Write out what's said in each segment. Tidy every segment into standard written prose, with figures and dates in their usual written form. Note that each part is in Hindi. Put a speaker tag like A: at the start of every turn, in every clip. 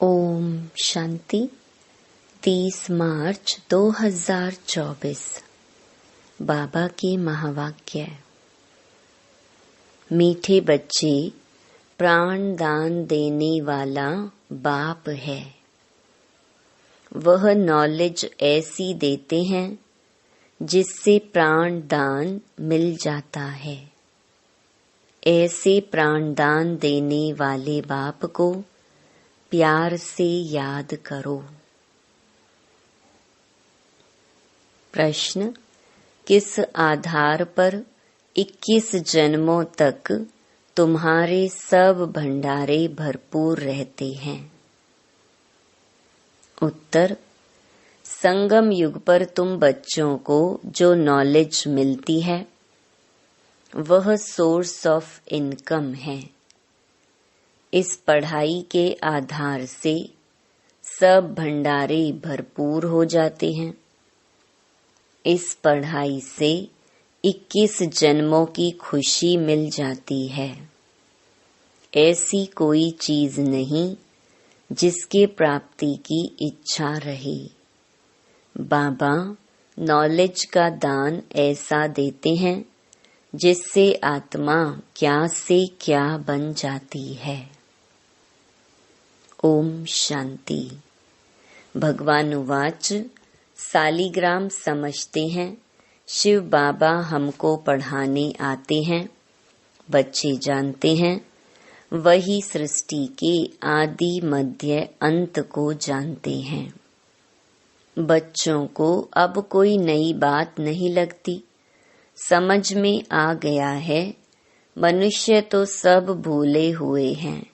A: ओम शांति। 30 मार्च 2024। बाबा के महावाक्य। मीठे बच्चे, प्राण दान देने वाला बाप है। वह नॉलेज ऐसी देते हैं जिससे प्राण दान मिल जाता है। ऐसे प्राण दान देने वाले बाप को प्यार से याद करो। प्रश्न: किस आधार पर 21 जन्मों तक तुम्हारे सब भंडारे भरपूर रहते हैं? उत्तर: संगम युग पर तुम बच्चों को जो नॉलेज मिलती है वह सोर्स ऑफ इनकम है। इस पढ़ाई के आधार से सब भंडारे भरपूर हो जाते हैं। इस पढ़ाई से 21 जन्मों की खुशी मिल जाती है। ऐसी कोई चीज नहीं जिसके प्राप्ति की इच्छा रहे। बाबा नॉलेज का दान ऐसा देते हैं जिससे आत्मा क्या से क्या बन जाती है। ओम शांति। भगवान उवाच: सालीग्राम समझते हैं शिव बाबा हमको पढ़ाने आते हैं। बच्चे जानते हैं वही सृष्टि के आदि मध्य अंत को जानते हैं। बच्चों को अब कोई नई बात नहीं लगती। समझ में आ गया है मनुष्य तो सब भूले हुए हैं।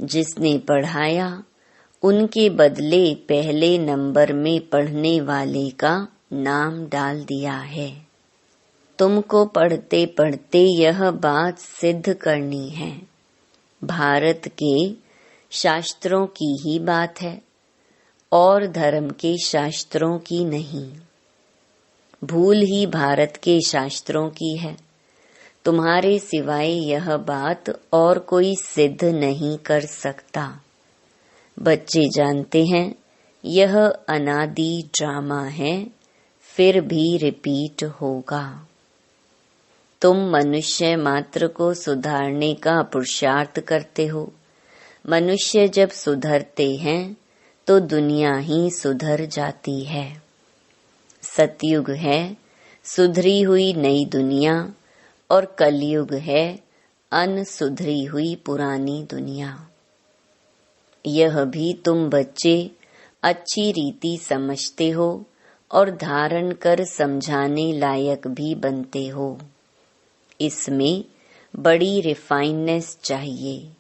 A: जिसने पढ़ाया उनके बदले पहले नंबर में पढ़ने वाले का नाम डाल दिया है। तुमको पढ़ते पढ़ते यह बात सिद्ध करनी है। भारत के शास्त्रों की ही बात है और धर्म के शास्त्रों की नहीं। भूल ही भारत के शास्त्रों की है। तुम्हारे सिवाय यह बात और कोई सिद्ध नहीं कर सकता। बच्चे जानते हैं यह अनादि ड्रामा है, फिर भी रिपीट होगा। तुम मनुष्य मात्र को सुधारने का पुरुषार्थ करते हो। मनुष्य जब सुधरते हैं तो दुनिया ही सुधर जाती है। सतयुग है सुधरी हुई नई दुनिया और कलयुग है अनसुधरी हुई पुरानी दुनिया। यह भी तुम बच्चे अच्छी रीति समझते हो और धारण कर समझाने लायक भी बनते हो। इसमें बड़ी रिफाइननेस चाहिए।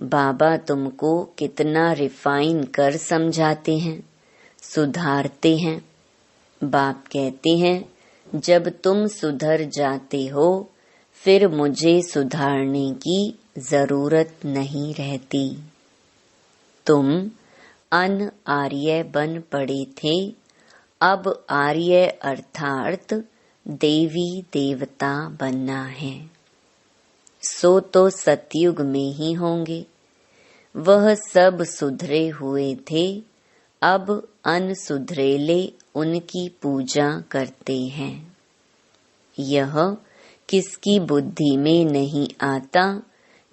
A: बाबा तुमको कितना रिफाइन कर समझाते हैं, सुधारते हैं। बाप कहते हैं जब तुम सुधर जाते हो फिर मुझे सुधारने की जरूरत नहीं रहती। तुम अन आर्य बन पड़े थे, अब आर्य अर्थात देवी देवता बनना है। सो तो सतयुग में ही होंगे। वह सब सुधरे हुए थे, अब अनसुधरेले उनकी पूजा करते हैं। यह किसकी बुद्धि में नहीं आता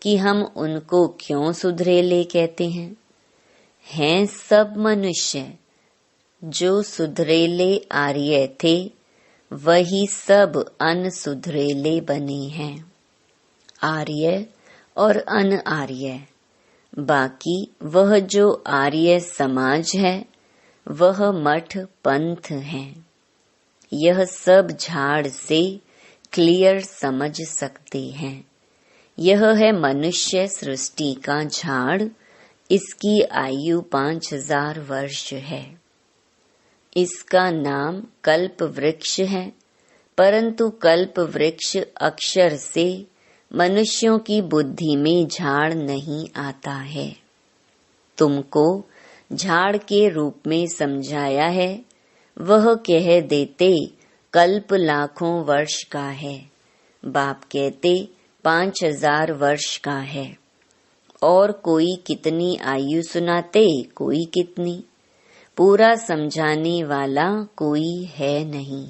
A: कि हम उनको क्यों सुधरेले कहते हैं। हैं सब मनुष्य जो सुधरेले आर्य थे वही सब अनसुधरेले बने हैं। आर्य और अन आर्य। बाकी वह जो आर्य समाज है वह मठ पंथ है। यह सब झाड़ से क्लियर समझ सकते हैं। यह है मनुष्य सृष्टि का झाड़। इसकी आयु 5000 वर्ष है। इसका नाम कल्प वृक्ष है, परंतु कल्प वृक्ष अक्षर से मनुष्यों की बुद्धि में झाड़ नहीं आता है। तुमको झाड़ के रूप में समझाया है। वह कह देते कल्प लाखों वर्ष का है। बाप कहते 5000 वर्ष का है। और कोई कितनी आयु सुनाते, कोई कितनी, पूरा समझाने वाला कोई है नहीं।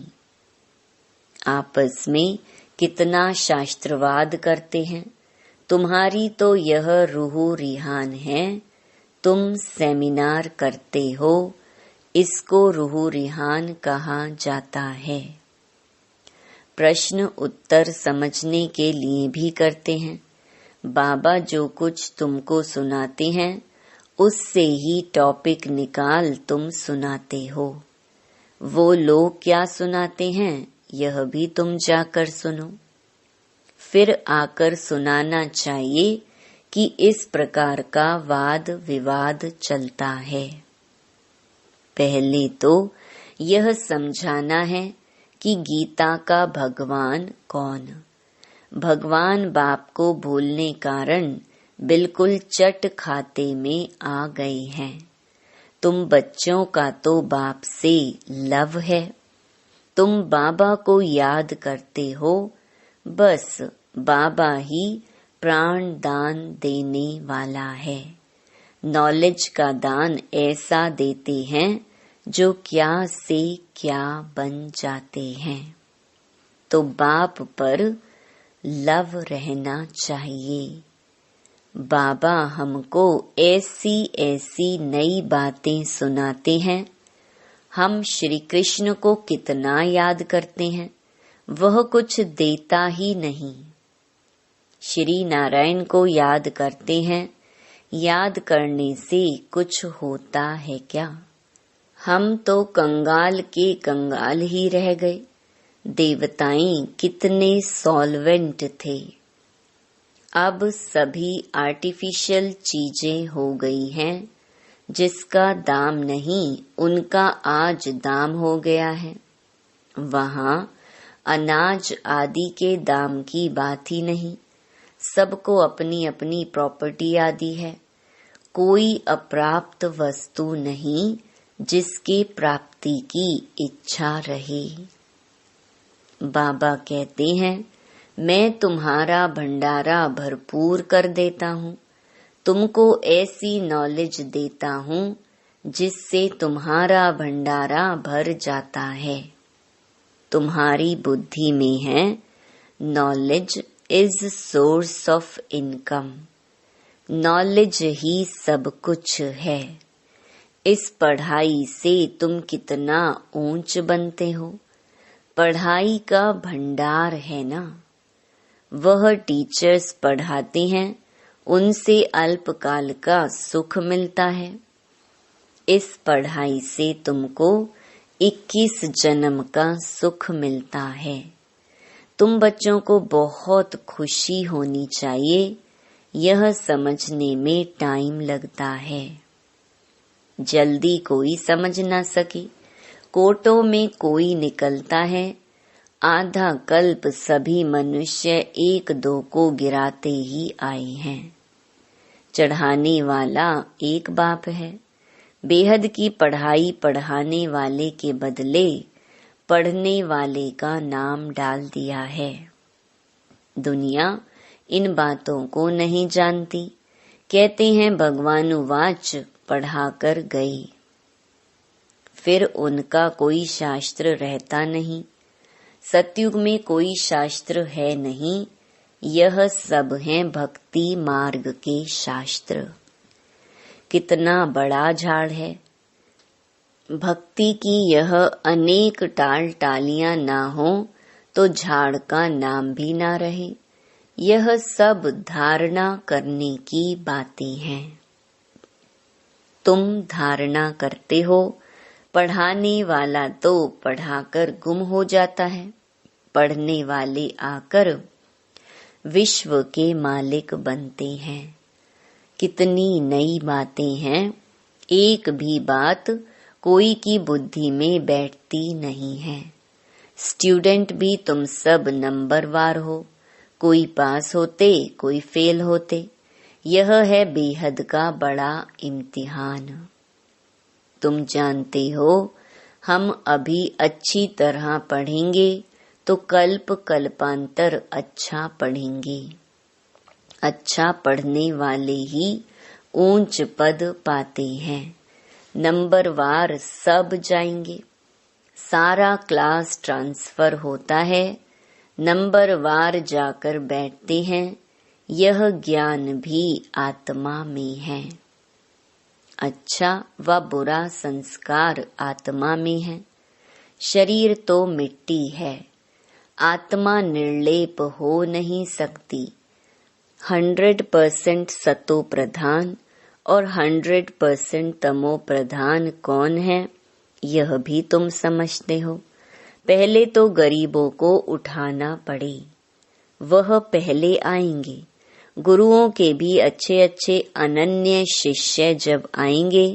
A: आपस में कितना शास्त्रवाद करते हैं। तुम्हारी तो यह रूह रिहान है, तुम सेमिनार करते हो, इसको रूह रिहान कहा जाता है। प्रश्न उत्तर समझने के लिए भी करते हैं। बाबा जो कुछ तुमको सुनाते हैं उससे ही टॉपिक निकाल तुम सुनाते हो। वो लोग क्या सुनाते हैं यह भी तुम जाकर सुनो। फिर आकर सुनाना चाहिए कि इस प्रकार का वाद विवाद चलता है। पहले तो यह समझाना है कि गीता का भगवान कौन। भगवान बाप को भूलने कारण बिल्कुल चट खाते में आ गए हैं। तुम बच्चों का तो बाप से लव है, तुम बाबा को याद करते हो, बस बाबा ही प्राण दान देने वाला है। नॉलेज का दान ऐसा देते हैं जो क्या से क्या बन जाते हैं। तो बाप पर लव रहना चाहिए। बाबा हमको ऐसी ऐसी नई बातें सुनाते हैं। हम श्री कृष्ण को कितना याद करते हैं, वह कुछ देता ही नहीं। श्री नारायण को याद करते हैं, याद करने से कुछ होता है क्या? हम तो कंगाल के कंगाल ही रह गए। देवताएं कितने सॉल्वेंट थे। अब सभी आर्टिफिशियल चीजें हो गई हैं, जिसका दाम नहीं उनका आज दाम हो गया है। वहाँ अनाज आदि के दाम की बात ही नहीं। सबको अपनी अपनी प्रॉपर्टी आदि है। कोई अप्राप्त वस्तु नहीं जिसके प्राप्ति की इच्छा रहे। बाबा कहते हैं, मैं तुम्हारा भंडारा भरपूर कर देता हूँ। तुमको ऐसी नॉलेज देता हूँ जिससे तुम्हारा भंडारा भर जाता है। तुम्हारी बुद्धि में है knowledge is source of income. Knowledge ही सब कुछ है। इस पढ़ाई से तुम कितना ऊंच बनते हो। पढ़ाई का भंडार है ना। वह टीचर्स पढ़ाते हैं, उनसे अल्पकाल का सुख मिलता है। इस पढ़ाई से तुमको 21 जन्म का सुख मिलता है। तुम बच्चों को बहुत खुशी होनी चाहिए। यह समझने में टाइम लगता है। जल्दी कोई समझ ना सके। कोटों में कोई निकलता है। आधा कल्प सभी मनुष्य एक दो को गिराते ही आए हैं। चढ़ाने वाला एक बाप है। बेहद की पढ़ाई पढ़ाने वाले के बदले पढ़ने वाले का नाम डाल दिया है। दुनिया इन बातों को नहीं जानती। कहते हैं भगवानुवाच पढ़ाकर गई। फिर उनका कोई शास्त्र रहता नहीं। सतयुग में कोई शास्त्र है नहीं। यह सब हैं भक्ति मार्ग के शास्त्र। कितना बड़ा झाड़ है। भक्ति की यह अनेक टाल टालियां ना हो तो झाड़ का नाम भी ना रहे। यह सब धारणा करने की बातें हैं। तुम धारणा करते हो। पढ़ाने वाला तो पढ़ाकर गुम हो जाता है। पढ़ने वाले आकर विश्व के मालिक बनते हैं। कितनी नई बातें हैं। एक भी बात कोई की बुद्धि में बैठती नहीं है। स्टूडेंट भी तुम सब नंबरवार हो। कोई पास होते, कोई फेल होते। यह है बेहद का बड़ा इम्तिहान। तुम जानते हो, हम अभी अच्छी तरह पढ़ेंगे तो कल्प कल्पांतर अच्छा पढ़ेंगे। अच्छा पढ़ने वाले ही ऊंच पद पाते हैं। नंबरवार सब जाएंगे। सारा क्लास ट्रांसफर होता है, नंबरवार जाकर बैठते हैं। यह ज्ञान भी आत्मा में है। अच्छा व बुरा संस्कार आत्मा में है। शरीर तो मिट्टी है, आत्मा निर्लेप हो नहीं सकती। 100% सतो प्रधान और 100% तमो प्रधान कौन है, यह भी तुम समझते हो। पहले तो गरीबों को उठाना पड़े, वह पहले आएंगे। गुरुओं के भी अच्छे अच्छे अनन्य शिष्य जब आएंगे,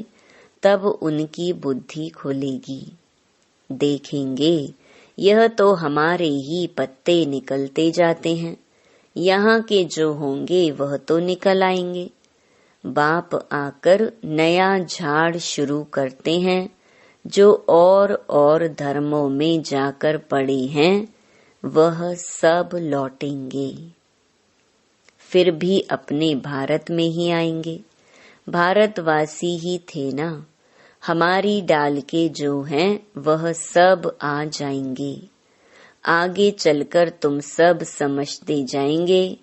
A: तब उनकी बुद्धि खुलेगी। देखेंगे यह तो हमारे ही पत्ते निकलते जाते हैं, यहाँ के जो होंगे वह तो निकल आएंगे। बाप आकर नया झाड़ शुरू करते हैं। जो और धर्मों में जाकर पड़े हैं, वह सब लौटेंगे। फिर भी अपने भारत में ही आएंगे। भारतवासी ही थे ना। हमारी डाल के जो हैं वह सब आ जाएंगे। आगे चलकर तुम सब समझते जाएंगे।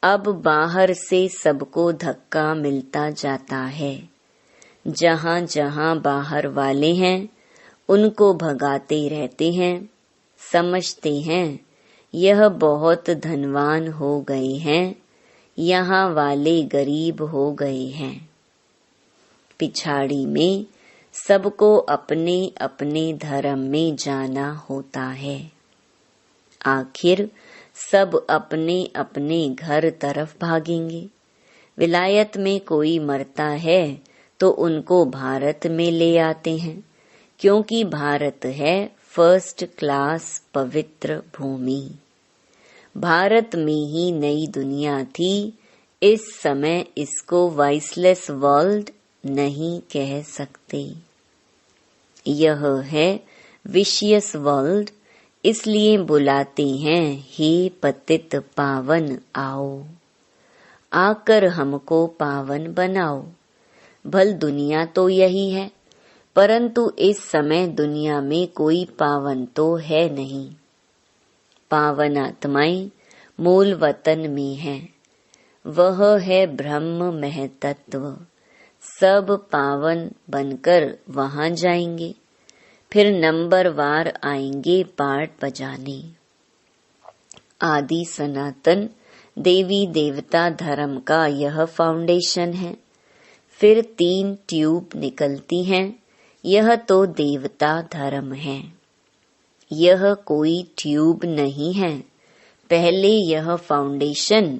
A: अब बाहर से सबको धक्का मिलता जाता है। जहाँ जहाँ बाहर वाले हैं उनको भगाते रहते हैं। समझते हैं यह बहुत धनवान हो गए हैं, यहाँ वाले गरीब हो गए हैं। पिछाड़ी में सबको अपने अपने धर्म में जाना होता है। आखिर सब अपने अपने घर तरफ भागेंगे। विलायत में कोई मरता है तो उनको भारत में ले आते हैं, क्योंकि भारत है फर्स्ट क्लास पवित्र भूमि। भारत में ही नई दुनिया थी। इस समय इसको वाइसलेस वर्ल्ड नहीं कह सकते। यह है विशियस वर्ल्ड, इसलिए बुलाते हैं हे पतित पावन आओ, आकर हमको पावन बनाओ। भल दुनिया तो यही है, परंतु इस समय दुनिया में कोई पावन तो है नहीं। पावन आत्माएं मूल वतन में है, वह है ब्रह्म महतत्व। सब पावन बनकर वहां जाएंगे। फिर नंबरवार आएंगे पाठ बजाने। आदि सनातन देवी देवता धर्म का यह फाउंडेशन है। फिर 3 ट्यूब निकलती हैं, यह तो देवता धर्म है। यह कोई ट्यूब नहीं है। पहले यह फाउंडेशन,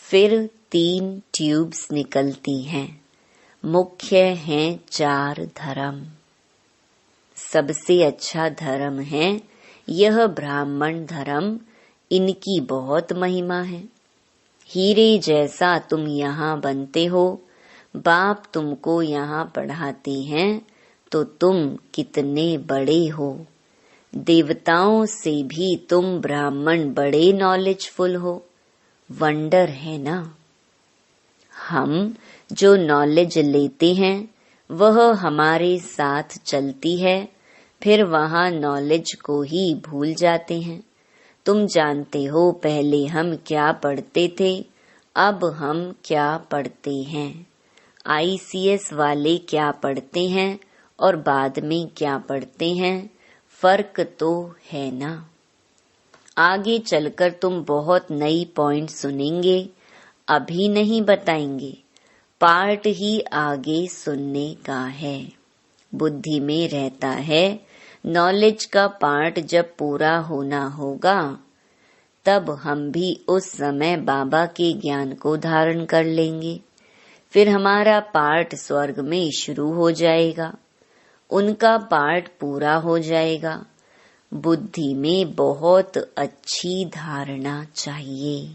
A: फिर 3 ट्यूब्स निकलती हैं। मुख्य हैं 4 धर्म। सबसे अच्छा धर्म है यह ब्राह्मण धर्म। इनकी बहुत महिमा है। हीरे जैसा तुम यहाँ बनते हो। बाप तुमको यहाँ पढ़ाते हैं तो तुम कितने बड़े हो। देवताओं से भी तुम ब्राह्मण बड़े नॉलेजफुल हो। वंडर है ना। हम जो नॉलेज लेते हैं वह हमारे साथ चलती है, फिर वहाँ नॉलेज को ही भूल जाते हैं। तुम जानते हो पहले हम क्या पढ़ते थे, अब हम क्या पढ़ते हैं। ICS वाले क्या पढ़ते हैं और बाद में क्या पढ़ते हैं, फर्क तो है ना। आगे चलकर तुम बहुत नई पॉइंट सुनेंगे, अभी नहीं बताएंगे। पार्ट ही आगे सुनने का है। बुद्धि में रहता है नॉलेज का पार्ट जब पूरा होना होगा, तब हम भी उस समय बाबा के ज्ञान को धारण कर लेंगे। फिर हमारा पार्ट स्वर्ग में शुरू हो जाएगा, उनका पार्ट पूरा हो जाएगा। बुद्धि में बहुत अच्छी धारणा चाहिए।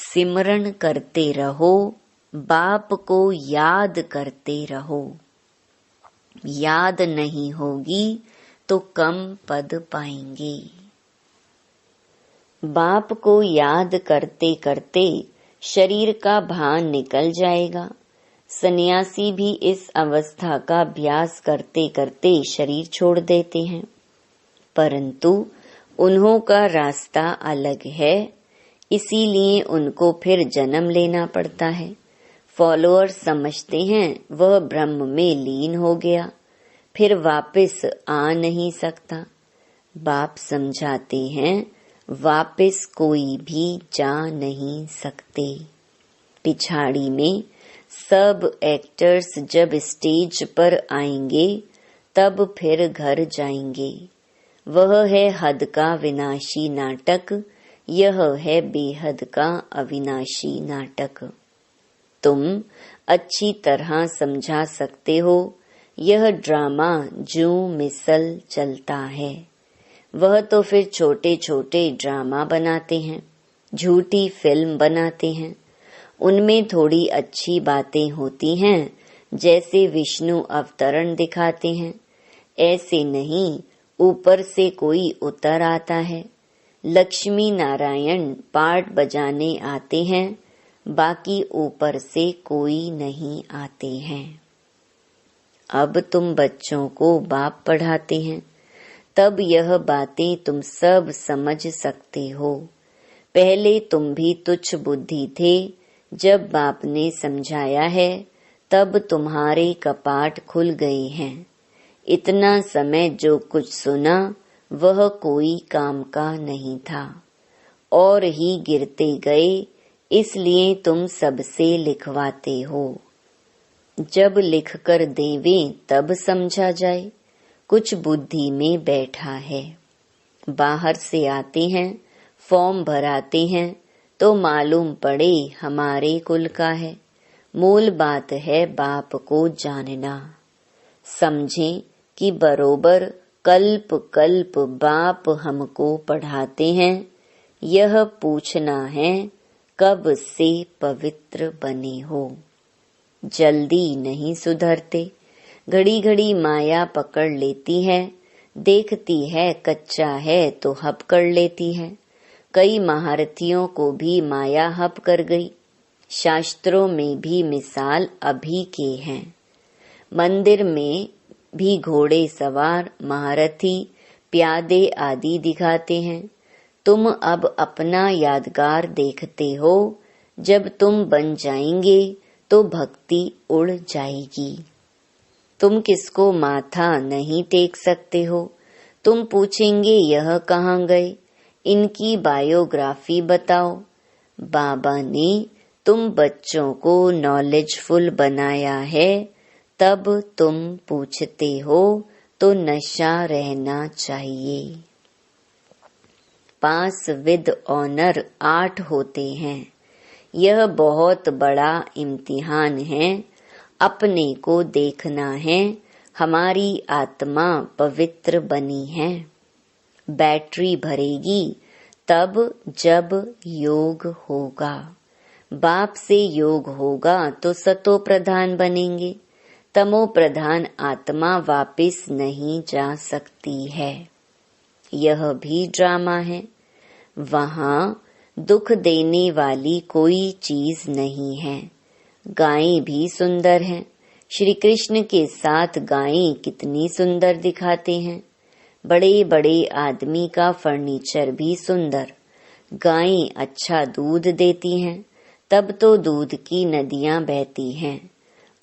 A: सिमरन करते रहो, बाप को याद करते रहो। याद नहीं होगी तो कम पद पाएंगे। बाप को याद करते करते शरीर का भान निकल जाएगा। सन्यासी भी इस अवस्था का अभ्यास करते करते शरीर छोड़ देते हैं, परंतु उन्हों का रास्ता अलग है, इसीलिए उनको फिर जन्म लेना पड़ता है। फॉलोअर्स समझते हैं वह ब्रह्म में लीन हो गया, फिर वापस आ नहीं सकता। बाप समझाते हैं वापस कोई भी जा नहीं सकते। पिछाड़ी में सब एक्टर्स जब स्टेज पर आएंगे तब फिर घर जाएंगे। वह है हद का विनाशी नाटक, यह है बेहद का अविनाशी नाटक। तुम अच्छी तरह समझा सकते हो, यह ड्रामा जो मिसल चलता है। वह तो फिर छोटे छोटे ड्रामा बनाते हैं, झूठी फिल्म बनाते हैं। उनमें थोड़ी अच्छी बातें होती हैं, जैसे विष्णु अवतरण दिखाते हैं। ऐसे नहीं ऊपर से कोई उतर आता है। लक्ष्मी नारायण पार्ट बजाने आते हैं, बाकी ऊपर से कोई नहीं आते हैं। अब तुम बच्चों को बाप पढ़ाते हैं, तब यह बातें तुम सब समझ सकते हो। पहले तुम भी तुच्छ बुद्धि थे, जब बाप ने समझाया है तब तुम्हारे कपाट खुल गए हैं। इतना समय जो कुछ सुना वह कोई काम का नहीं था, और ही गिरते गए, इसलिए तुम सबसे लिखवाते हो। जब लिख कर देवें तब समझा जाए, कुछ बुद्धि में बैठा है। बाहर से आते हैं, फॉर्म भराते हैं, तो मालूम पड़े हमारे कुल का है। मूल बात है बाप को जानना। समझें कि बरोबर कल्प कल्प बाप हमको पढ़ाते हैं। यह पूछना है कब से पवित्र बने हो। जल्दी नहीं सुधरते। घड़ी घड़ी माया पकड़ लेती है, देखती है कच्चा है तो हप कर लेती है। कई महारथियों को भी माया हप कर गई। शास्त्रों में भी मिसाल अभी के हैं। मंदिर में भी घोड़े सवार, महारथी, प्यादे आदि दिखाते हैं। तुम अब अपना यादगार देखते हो। जब तुम बन जाएंगे तो भक्ति उड़ जाएगी। तुम किसको माथा नहीं टेक सकते हो। तुम पूछेंगे यह कहाँ गए, इनकी बायोग्राफी बताओ। बाबा ने तुम बच्चों को नॉलेजफुल बनाया है, तब तुम पूछते हो तो नशा रहना चाहिए। पास विद ऑनर 8 होते हैं। यह बहुत बड़ा इम्तिहान है। अपने को देखना है, हमारी आत्मा पवित्र बनी है। बैटरी भरेगी तब जब योग होगा। बाप से योग होगा तो सतो प्रधान बनेंगे। तमो प्रधान आत्मा वापिस नहीं जा सकती है। यह भी ड्रामा है। वहाँ दुख देने वाली कोई चीज नहीं है। गायें भी सुंदर हैं। श्री कृष्ण के साथ गायें कितनी सुंदर दिखाते हैं। बड़े बड़े आदमी का फर्नीचर भी सुंदर। गायें अच्छा दूध देती हैं, तब तो दूध की नदियां बहती हैं।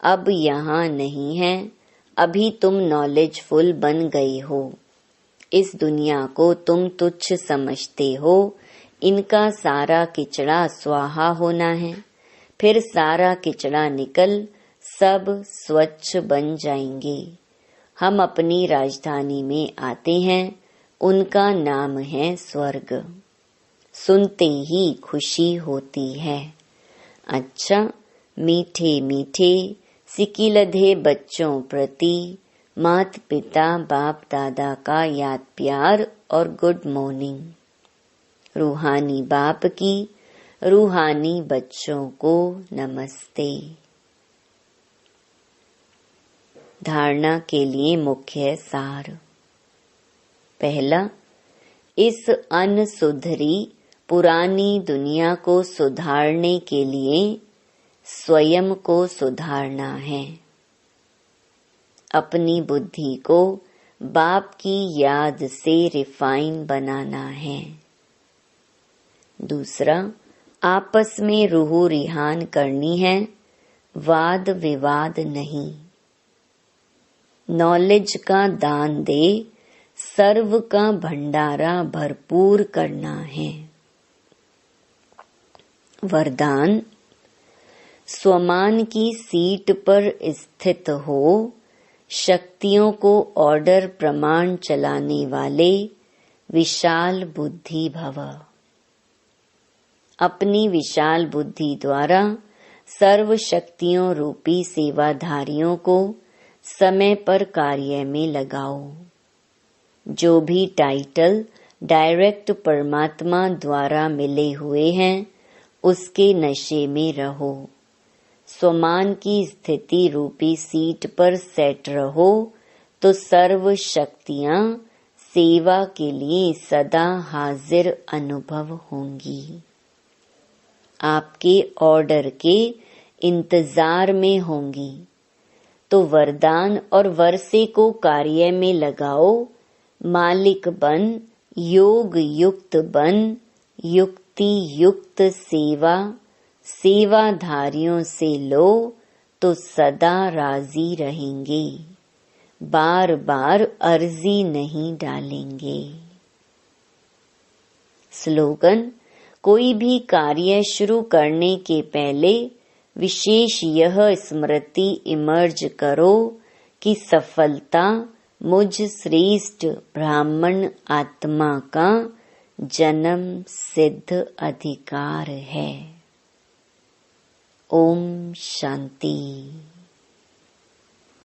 A: अब यहाँ नहीं है। अभी तुम नॉलेजफुल बन गए हो। इस दुनिया को तुम तुच्छ समझते हो। इनका सारा किचड़ा स्वाहा होना है, फिर सारा किचड़ा निकल सब स्वच्छ बन जाएंगे। हम अपनी राजधानी में आते हैं, उनका नाम है स्वर्ग। सुनते ही खुशी होती है। अच्छा, मीठे मीठे सिकिलधे बच्चों प्रति मात पिता बाप दादा का याद प्यार और गुड मॉर्निंग। रूहानी बाप की रूहानी बच्चों को नमस्ते। धारणा के लिए मुख्य सार। पहला, इस अनसुधरी पुरानी दुनिया को सुधारने के लिए स्वयं को सुधारना है। अपनी बुद्धि को बाप की याद से रिफाइन बनाना है। दूसरा, आपस में रूह रिहान करनी है, वाद विवाद नहीं। नॉलेज का दान दे, सर्व का भंडारा भरपूर करना है। वरदान, स्वमान की सीट पर स्थित हो, शक्तियों को ऑर्डर प्रमाण चलाने वाले विशाल बुद्धि भव। अपनी विशाल बुद्धि द्वारा सर्व शक्तियों रूपी सेवाधारियों को समय पर कार्य में लगाओ। जो भी टाइटल डायरेक्ट परमात्मा द्वारा मिले हुए हैं, उसके नशे में रहो। स्वमान की स्थिति रूपी सीट पर सेट रहो तो सर्व शक्तियां सेवा के लिए सदा हाजिर अनुभव होंगी। आपके ऑर्डर के इंतजार में होंगी। तो वरदान और वर्षे को कार्य में लगाओ। मालिक बन, योग युक्त बन, युक्ति युक्त सेवा, सेवाधारियों से लो तो सदा राजी रहेंगे। बार बार अर्जी नहीं डालेंगे। स्लोगन, कोई भी कार्य शुरू करने के पहले विशेष यह स्मृति इमर्ज करो कि सफलता मुझ श्रेष्ठ ब्राह्मण आत्मा का जन्म सिद्ध अधिकार है। ओम शांति।